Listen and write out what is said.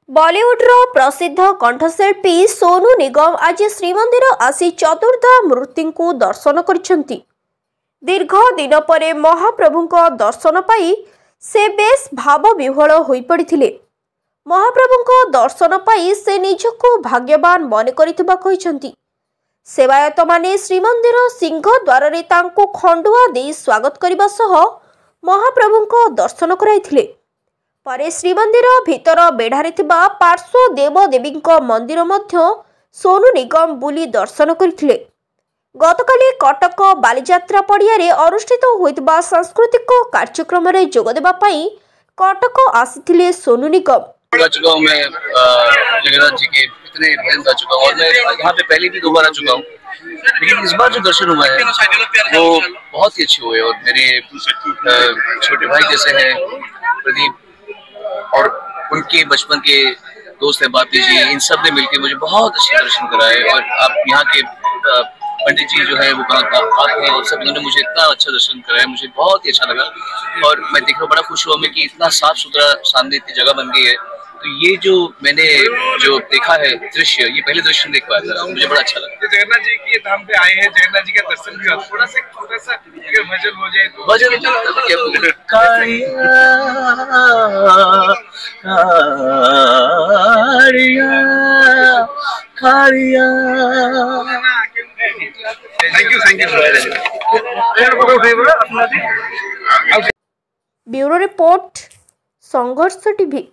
बॉलीवुडर प्रसिद्ध कंठशिल्पी सोनू निगम आज श्रीमंदिर आसी चतुर्धा मूर्ति को दर्शन करिसेंती। दीर्घ दिन पर महाप्रभु दर्शन पाई से बेस भाव विह्वल होई पड़िथिले। महाप्रभु दर्शन पाई से निजको भाग्यवान मन करिथिबा कहिसेंती। सेवायत माने श्रीमंदिर सिंह द्वार रे तांको खंडुआ दे स्वागत करबा सह महाप्रभु दर्शन कराइथिले। परे श्रीमंदिर भितर बेढ़ारे थिबा पार्श्व देव देवी मंदिर मध्य सोनू निगम बुली दर्शन करथिले। गतकाली कटक बालीजात्रा पड़िया रे अनुष्ठित होइतबा सांस्कृतिक कार्यक्रम रे जोग देबा पई कटक आसीथिले सोनू निगम। चुका हूं मैं जगन्नाथ जी के इतने भजन गा चुका हूं और मैं यहाँ पे पहले भी 2 बार आ चुका हूँ, लेकिन इस बार जो दर्शन हुआ है वो बहुत ही अच्छे हुए। और मेरे छोटे भाई जैसे हैं प्रदीप और उनके बचपन के दोस्त हैं बापी जी, इन सब ने मिलकर मुझे बहुत अच्छे दर्शन कराए। और आप यहाँ के पंडित जी जो है वो आते हैं और सब इन्होंने मुझे इतना अच्छा दर्शन कराया, मुझे बहुत ही अच्छा लगा। और मैं देखकर बड़ा खुश हुआ मैं कि इतना साफ सुथरा सामने इतनी जगह बन गई है। तो ये जो मैंने जो देखा है दृश्य, ये पहले दृश्य देख पाया था, मुझे बड़ा अच्छा लगा। तो जगन्नाथ जी के धाम पे आए हैं, जगन्नाथ जी का दर्शन भी हुआ, थोड़ा सा अगर भजन हो जाए तो भजन थैंक यू। ब्यूरो रिपोर्ट संघर्ष टीवी।